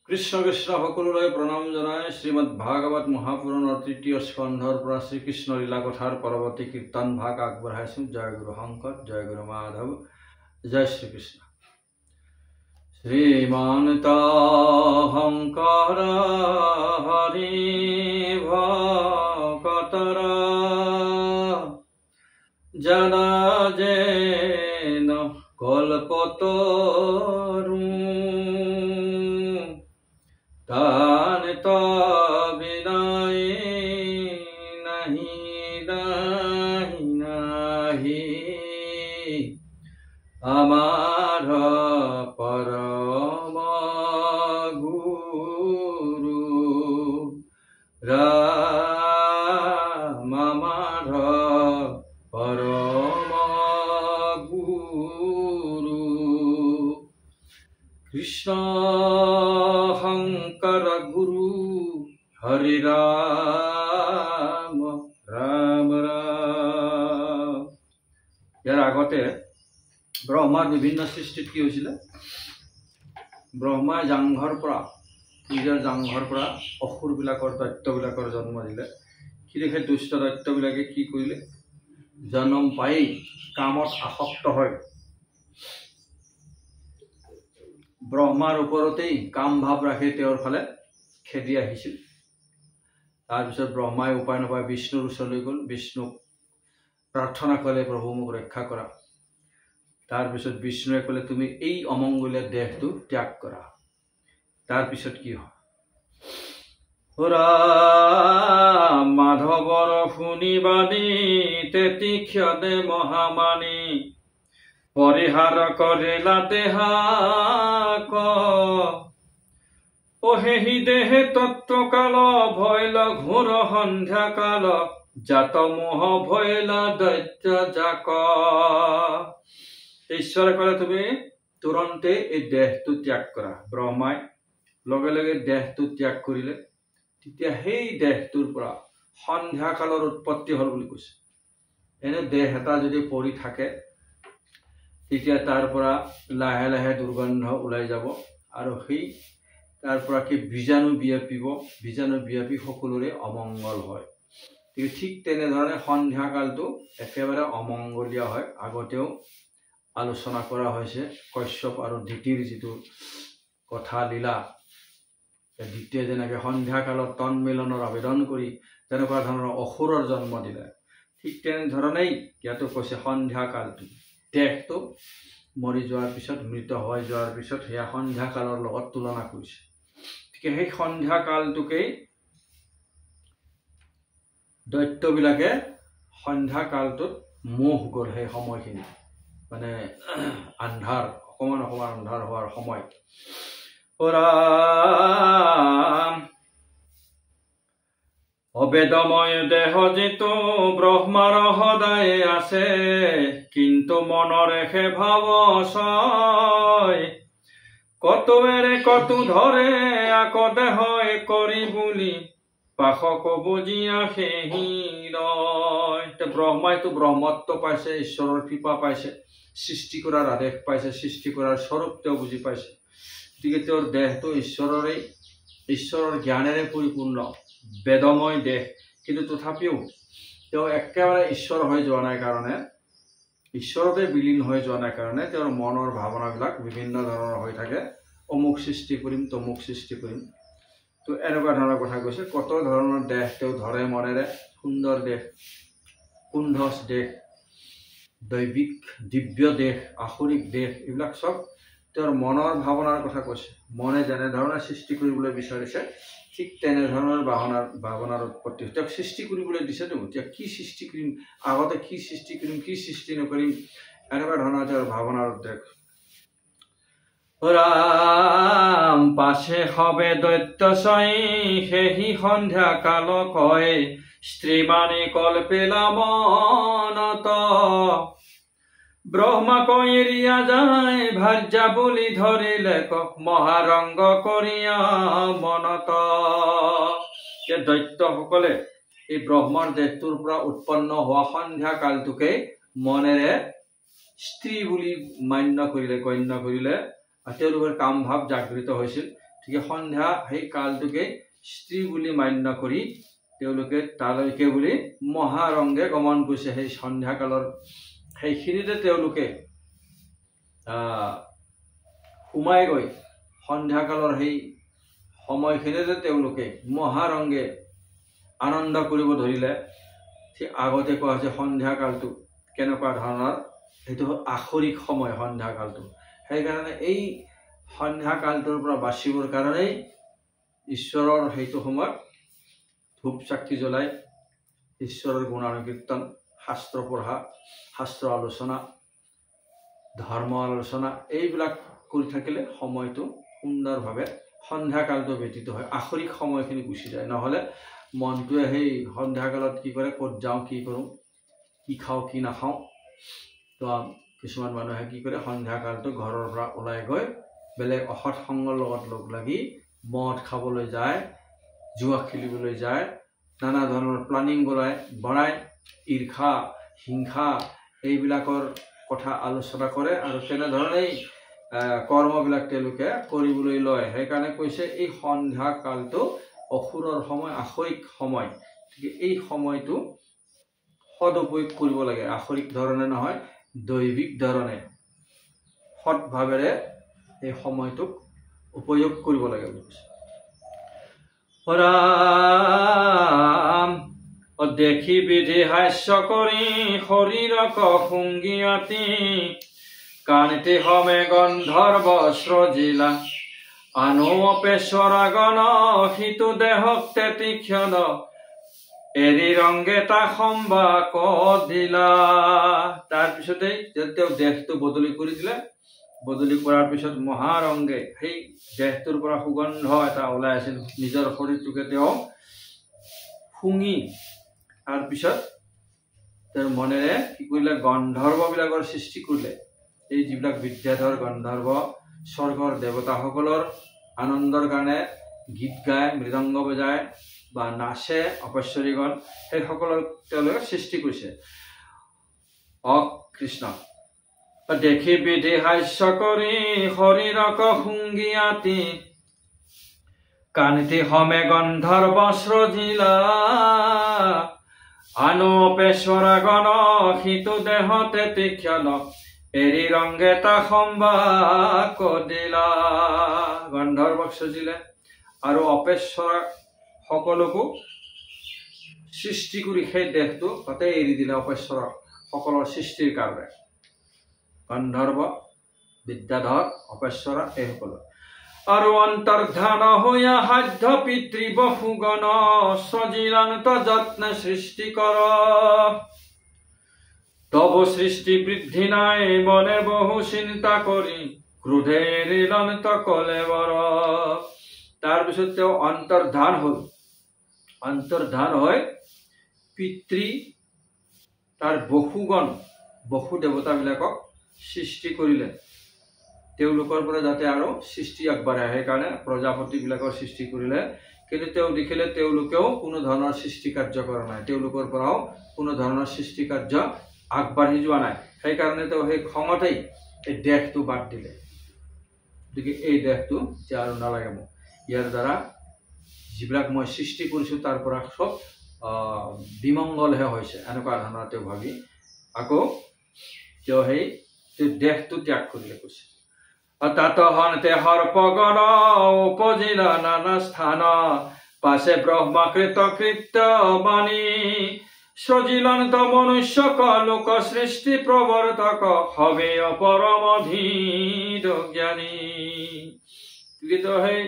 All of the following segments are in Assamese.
কৃষ্ণ কৃষ্ণ সকলোলৈ প্ৰণাম জনাই শ্ৰীমদ ভাগৱত মহাপুৰাণৰ তৃতীয় স্কন্ধৰ পৰা শ্ৰীকৃষ্ণ লীলা কথাৰ পৰৱৰ্তী কীৰ্তন ভাগ আগবঢ়াইছোঁ। জয় গুৰু শংকৰ, জয় গুৰু মাধৱ, জয় শ্ৰীকৃষ্ণ। শ্ৰীমন্ত শংকৰ হৰি ভকতৰ জনা যেন কল্পতৰু तान तो बिनाए नहीं नहीं नहीं अमार परम गुरु राम अमार परम गुरु कृष्ण शंकर गुरु हरि राम राम राम। यार आगते ब्रह्मार विभिन्न सृष्टित कि হৈছিলে ब्रह्माय जांघर পৰা নিজৰ জাংঘৰ পৰা অসুৰবিলাকৰ দৈত্যবিলাকৰ জন্ম দিলে। কি দেখে দুষ্ট দৈত্যবিলাকে কি কৰিলে, জন্ম পাই কামত আসক্ত হয় ব্ৰহ্মাৰ ওপৰতেই কাম ভাৱ ৰাখি তেওঁৰ ফালে খেদি আহিছিল। তাৰপিছত ব্ৰহ্মাই উপায় নাপায় বিষ্ণুৰ ওচৰলৈ গ'ল, বিষ্ণুক প্ৰাৰ্থনা কৰিলে প্ৰভু মোক ৰক্ষা কৰা। তাৰপিছত বিষ্ণুৱে ক'লে তুমি এই অমংগলীয়া দেহটো ত্যাগ কৰা। তাৰপিছত কি হয়, মাধৱৰ শুনিবানি তেতি ক্ষদে মহামানী পৰিহাৰ কৰিলা দেহাক অহেহি দেহে তত্ত্বকাল ভৈল ঘোৰ সন্ধ্যা কাল জাত মোহ ভৈল দৈত্য জাক। ঈশ্বৰে ক'লে তুমি তুৰন্তে এই দেহটো ত্যাগ কৰা। ব্ৰহ্মাই লগে লগে দেহটো ত্যাগ কৰিলে। তেতিয়া সেই দেহটোৰ পৰা সন্ধ্যা কালৰ উৎপত্তি হ'ল বুলি কৈছে। এনে দেহ এটা যদি পৰি থাকে তেতিয়া তাৰ পৰা লাহে লাহে দুৰ্গন্ধ ওলাই যাব আৰু সেই তাৰ পৰা কি বীজাণু বিয়পিব, বীজাণু বিয়পি সকলোৰে অমংগল হয়। ঠিক তেনেধৰণে সন্ধ্যা কালটো একেবাৰে অমংগলীয়া হয়। আগতেও আলোচনা কৰা হৈছে কশ্যপ আৰু দিতিৰ যিটো কথা লীলা। দ্বিতীয় যেনেকৈ সন্ধ্যা কালত তন মিলনৰ আবেদন কৰি তেনেকুৱা ধৰণৰ অসুৰৰ জন্ম দিলে, ঠিক তেনেধৰণেই ইয়াতো কৈছে সন্ধ্যা কালটো দেহটো মৰি যোৱাৰ পিছত, মৃত হৈ যোৱাৰ পিছত সেয়া সন্ধ্যা কালৰ লগত তুলনা কৰিছে। গতিকে সেই সন্ধ্যা কালটোকেই দৈত্যবিলাকে সন্ধ্যা কালটোত মোহ গ'ল। সেই সময়খিনি মানে আন্ধাৰ, অকণমান অকণমান আন্ধাৰ হোৱাৰ সময়। অবেদময় দেহ যিটো ব্ৰহ্মাৰ সদায় আছে, কিন্তু মনৰে সে ভাৱ ছয় কতৱেৰে কতো ধৰে আকৌ দেহ কৰি বুলি পাশক বুজিয়া সেহি ৰয়। ব্ৰহ্মাইতো ব্ৰহ্মত্ব পাইছে, ঈশ্বৰৰ কৃপা পাইছে, সৃষ্টি কৰাৰ আদেশ পাইছে, সৃষ্টি কৰাৰ স্বৰূপ তেওঁ বুজি পাইছে। গতিকে তেওঁৰ দেহটো ঈশ্বৰৰ জ্ঞানেৰে পৰিপূৰ্ণ বেদময় দেহ, কিন্তু তথাপিও তেওঁ একেবাৰে ঈশ্বৰ হৈ যোৱা নাই কাৰণে, ঈশ্বৰতে বিলীন হৈ যোৱা নাই কাৰণে তেওঁৰ মনৰ ভাৱনাবিলাক বিভিন্ন ধৰণৰ হৈ থাকে। অমুক সৃষ্টি কৰিম, তমুক সৃষ্টি কৰিম, তো এনেকুৱা ধৰণৰ কথা কৈছে। কত ধৰণৰ দেহ তেওঁ ধৰে মনেৰে, সুন্দৰ দেহ, কুণ্ঠজ দেহ, দৈবিক দিব্য দেহ, আসুৰিক দেহ, এইবিলাক চব তেওঁৰ মনৰ ভাৱনাৰ কথা কৈছে। মনে যেনেধৰণে সৃষ্টি কৰিবলৈ বিচাৰিছে ঠিক তেনেধৰণৰ ভাৱনাৰ উৎপত্তি। তেওঁক সৃষ্টি কৰিবলৈ দিছেতো, এতিয়া কি সৃষ্টি কৰিম, আগতে কি সৃষ্টি কৰিম, কি সৃষ্টি নকৰিম, এনেকুৱা ধৰণৰ তেওঁৰ ভাৱনাৰ উদ্বেগ। ৰাম পাছে হবে দৈত্য ছয় সেহি সন্ধ্যা কাল কয় স্ত্ৰীমানে কল্পেলা মনত ব্ৰহ্মাক এৰিয়া যায় ভাৰ্যা বুলি ধৰিলে মহাৰংগ কৰিয়া মনত। দৈত্যসকলে এই ব্ৰহ্মাৰ দেহটোৰ পৰা উৎপন্ন হোৱা সন্ধ্যা কালটোকে মনেৰে স্ত্ৰী বুলি মান্য কৰিলে, গণ্য কৰিলে। তেওঁলোকৰ কাম ভাৱ জাগৃত হৈছিল। গতিকে সন্ধ্যা সেই কালটোকে স্ত্ৰী বুলি মান্য কৰি তেওঁলোকে তালৈকে বুলি মহাৰংগে গমন কৰিছে। সেই সন্ধ্যা কালৰ সেইখিনিতে তেওঁলোকে সোমাই গৈ সন্ধ্যা কালৰ সেই সময়খিনিতে তেওঁলোকে মহাৰংগে আনন্দ কৰিব ধৰিলে। ঠিক আগতে কোৱা হৈছে সন্ধ্যা কালটো কেনেকুৱা ধৰণৰ, সেইটো হ'ল আখৰিক সময় সন্ধ্যা কালটো। সেইকাৰণে এই সন্ধ্যা কালটোৰ পৰা বাচিবৰ কাৰণেই ঈশ্বৰৰ সেইটো সময়ত ধূপ চাকি জ্বলাই ঈশ্বৰৰ গুণানুকীৰ্তন, শাস্ত্ৰ পঢ়া, শাস্ত্ৰ আলোচনা, ধৰ্ম আলোচনা এইবিলাক কৰি থাকিলে সময়টো সুন্দৰভাৱে সন্ধ্যা কালটো ব্যতীত হয়, আখৰিক সময়খিনি গুচি যায়। নহ'লে মনটোৱে সেই সন্ধ্যা কালত কি কৰে, ক'ত যাওঁ, কি কৰোঁ, কি খাওঁ, কি নাখাওঁ। তো কিছুমান মানুহে কি কৰে, সন্ধ্যা কালটো ঘৰৰ পৰা ওলাই গৈ বেলেগ অসৎ সংগৰ লগত লগ লাগি মদ খাবলৈ যায়, জুৱা খেলিবলৈ যায়, নানা ধৰণৰ প্লানিং বনাই ঈৰ্ষা, হিংসা এইবিলাকৰ কথা আলোচনা কৰে আৰু তেনেধৰণেই কৰ্মবিলাক তেওঁলোকে কৰিবলৈ লয়। সেইকাৰণে কৈছে এই সন্ধ্যা কালটো অসুৰৰ সময়, আখৰিক সময়। গতিকে এই সময়টো সদুপয়োগ কৰিব লাগে, আখৰিক ধৰণে নহয়, দৈবিক ধৰণে সৎভাৱেৰে এই সময়টোক উপয়োগ কৰিব লাগে বুলি কৈছে। দেখি বিধি হাস্য কৰি শৰীৰক শুংগিয়াতি, কাণিতে হমে গন্ধৰ্ব স্ৰজিলা, আনো অপেশ্বৰাগণ সিটো দেহক তেতি ক্ষণ, এৰি ৰংগে তা সম্বাক দিলা। তাৰপিছতে তেওঁ দেহটো বদলি কৰি দিলে। বদলি কৰাৰ পিছত মহাৰংগে সেই দেহটোৰ পৰা সুগন্ধ এটা ওলাই আছিল, নিজৰ শৰীৰটোকে তেওঁ শুঙি তাৰপিছত তেওঁৰ মনেৰে কি কৰিলে, গন্ধৰ্ববিলাকৰ সৃষ্টি কৰিলে। এই যিবিলাক বিদ্যাধৰ গন্ধৰ্ব স্বৰ্গৰ দেৱতাসকলৰ আনন্দৰ কাৰণে গীত গায়, মৃদংগ বজায় বা নাচে অপশ্বৰীগণ, সেইসকলক তেওঁলোকে সৃষ্টি কৰিছে। কৃষ্ণ দেখি বিধি হাস্য কৰি শৰীৰক শুংগিয়াতি, কাণিতে হমে গন্ধৰ্ব স্ৰজিলা, আনো অপেশ্বৰাগণ সিটো দেহতে তীক্ষ্ণ, এৰি ৰংগে তা সম্বাক দিলা। গন্ধৰ্বক সজিলে আৰু অপেশ্বৰা সকলকো সৃষ্টি কৰি সেই দেহটো তাতে এৰি দিলে, অপেশ্বৰা সকলৰ সৃষ্টিৰ কাৰণে। গন্ধৰ্ব, বিদ্যাধৰ, অপেশ্বৰা এইসকল। আৰু অন্তৰ্ধান হৈয়া সাধ্য পিতৃ বহুগণ, সজিলান্ত যত্নে সৃষ্টি কৰ, তব সৃষ্টি বৃদ্ধি নাই মনে বহু চিন্তা কৰি, ক্ৰোধে এৰিলন্ত কলেবৰ। তাৰপিছত তেওঁ অন্তৰ্ধান হ'ল। অন্তৰ্ধান হৈ পিতৃ তাৰ বহুগণ, বহু দেৱতাবিলাকক সৃষ্টি কৰিলে, তেওঁলোকৰ পৰা যাতে আৰু সৃষ্টি আগবাঢ়ে। সেইকাৰণে প্ৰজাপতিবিলাকৰ সৃষ্টি কৰিলে। কিন্তু তেওঁ দেখিলে তেওঁলোকেও কোনো ধৰণৰ সৃষ্টি কাৰ্য কৰা নাই, তেওঁলোকৰ পৰাও কোনো ধৰণৰ সৃষ্টি কাৰ্য আগবাঢ়ি যোৱা নাই। সেইকাৰণে তেওঁ সেই খঙতেই এই দেহটো বাদ দিলে। গতিকে এই দেহটো এতিয়া আৰু নালাগে মোক, ইয়াৰ দ্বাৰা যিবিলাক মই সৃষ্টি কৰিছোঁ তাৰ পৰা চব বিমংগলহে হৈছে, এনেকুৱা ধৰণৰ তেওঁ ভাবি আকৌ তেওঁ সেই দেহটো ত্যাগ কৰিলে কৈছে। তাত হন্তে সৰ্পগণ উপজিলা নানা স্থান, পাছে ব্ৰহ্মাকৃত কৃত্য বাণী, সজিলন্ত মনুষ্য লোক সৃষ্টি প্ৰৱৰ্তক, হবে পৰমধীৰ জ্ঞানী। কিন্তু সেই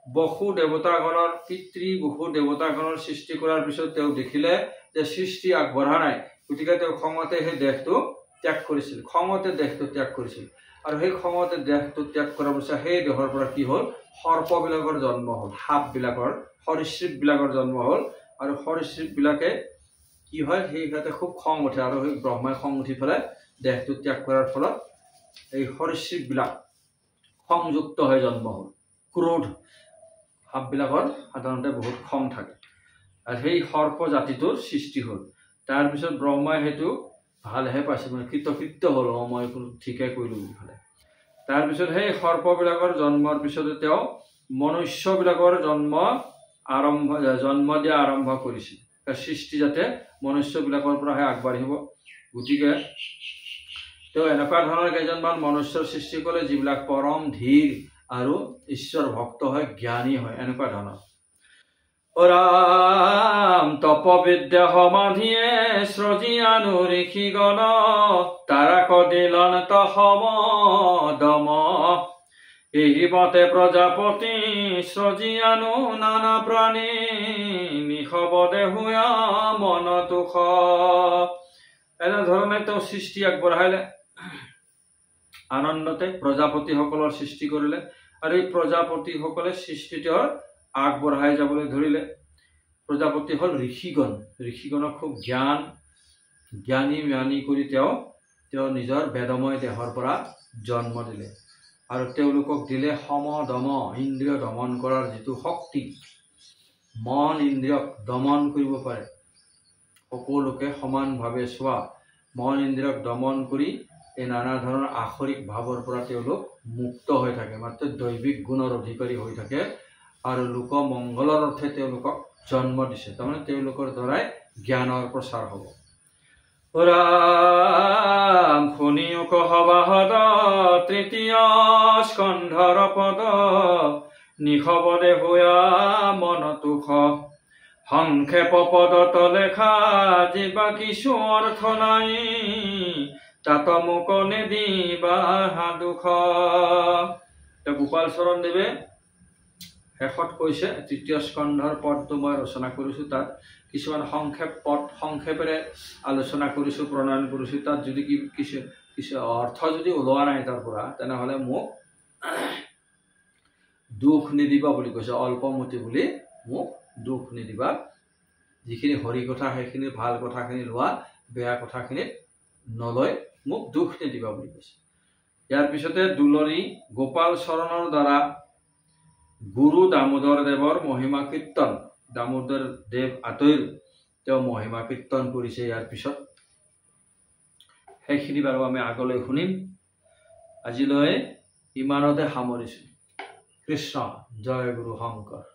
বহু দেৱতাগণৰ পিতৃ বহু দেৱতাগণৰ সৃষ্টি কৰাৰ পিছত তেওঁ দেখিলে যে সৃষ্টি আগবঢ়া নাই। গতিকে তেওঁ খঙতে সেই দেহটো ত্যাগ কৰিছিল, খঙতে দেহটো ত্যাগ কৰিছিল। আৰু সেই খঙতে দেহটো ত্যাগ কৰাৰ পিছত সেই দেহৰ পৰা কি হ'ল, সৰ্পবিলাকৰ জন্ম হ'ল, সাপবিলাকৰ, সৰীসৃপবিলাকৰ জন্ম হ'ল। আৰু সৰীসৃপবিলাকে কি হয়, সেই সিহঁতে খুব খং উঠে, আৰু সেই ব্ৰহ্মাই খং উঠি পেলাই দেহটো ত্যাগ কৰাৰ ফলত এই সৰীসৃপবিলাক খংযুক্ত হৈ জন্ম হ'ল। ক্ৰোধ, সাপবিলাকৰ সাধাৰণতে বহুত খং থাকে, আৰু সেই সৰ্প জাতিটোৰ সৃষ্টি হ'ল। তাৰপিছত ব্ৰহ্মাই সেইটো ভালহে পাইছে, মানে কৃতকৃত্য হ'ল, মই ঠিকে কৰিলোঁ বুলি ভালে। তাৰপিছত সেই সৰ্পবিলাকৰ জন্মৰ পিছতে তেওঁ মনুষ্যবিলাকৰ জন্ম দিয়া আৰম্ভ কৰিছিল সৃষ্টি যাতে মনুষ্যবিলাকৰ পৰাহে আগবাঢ়িব গতিকে তেওঁ এনেকুৱা ধৰণৰ কেইজনমান মনুষ্যৰ সৃষ্টি কৰে যিবিলাক পৰম ধীৰ আৰু ঈশ্বৰ ভক্ত হয় জ্ঞানী হয় এনেকুৱা ধৰণৰ ৰাম তপবিদ্যা সমাধিয়ে সৃজিয়ানু ঋষিগণ তাৰাক দিলন তহম দম এই মতে প্ৰজাপতি সৃজিয়ানু নানা প্ৰাণী নিশবদে হুয়া মন দুখ এনেধৰণে তেওঁ সৃষ্টি আগবঢ়াইলে আনন্দতে প্ৰজাপতিসকলৰ সৃষ্টি কৰিলে আৰু এই প্ৰজাপতিসকলে সৃষ্টি তেওঁৰ আগবঢ়াই যাবলৈ ধৰিলে প্ৰজাপতি হল ঋষিগণক খুব জ্ঞানী কৰি তেওঁ নিজৰ বেদময় দেহৰ পৰা জন্ম দিলে আৰু তেওঁলোকক দিলে সম দম ইন্দ্ৰিয় দমন কৰাৰ যিটো শক্তি মন ইন্দ্ৰিয়ক দমন কৰিব পাৰে সকলোকে সমানভাৱে চোৱা মন ইন্দ্ৰিয়ক দমন কৰি এই নানা ধৰণৰ আসৰিক ভাৱৰ পৰা তেওঁলোক মুক্ত হৈ থাকে মাত্ৰ দৈবিক গুণৰ অধিকাৰী হৈ থাকে আৰু লোক মংগলৰ অৰ্থে তেওঁলোকক জন্ম দিছে তাৰমানে তেওঁলোকৰ দ্বাৰাই জ্ঞানৰ প্ৰচাৰ হ'ব ৰাম শুনিও কহবাহদ তৃতীয় স্কন্ধৰ পদ নিশবদে হুয়া মন দুখ সংক্ষেপ পদত লেখা যিবা কিছু অৰ্থ নাই তাত মোক নিদিবা দুখ গোপাল চৰণ দেৱে শেষত কৈছে তৃতীয় স্কন্ধৰ পদটো মই ৰচনা কৰিছোঁ তাত কিছুমান সংক্ষেপেৰে আলোচনা কৰিছোঁ প্ৰণয়ন কৰিছোঁ তাত যদি কিছু অৰ্থ যদি ওলোৱা নাই তাৰ পৰা তেনেহ'লে মোক দুখ নিদিবা বুলি কৈছে অল্পমতি বুলি মোক দুখ নিদিবা যিখিনি হৰি কথা সেইখিনি ভাল কথাখিনি লোৱা বেয়া কথাখিনিত নলৈ মোক দুখ নিদিবা বুলি কৈছে ইয়াৰ পিছতে দুলৰী গোপাল চৰণৰ দ্বাৰা গুৰু দামোদৰ দেৱৰ মহিমা কীৰ্তন দামোদৰ দেৱ আতৈৰ তেওঁ মহিমা কীৰ্তন কৰিছে ইয়াৰ পিছত সেইখিনি বাৰু আমি আগলৈ শুনিম আজিলৈ ইমানতে সামৰিছোঁ কৃষ্ণ জয় গুৰু শংকৰ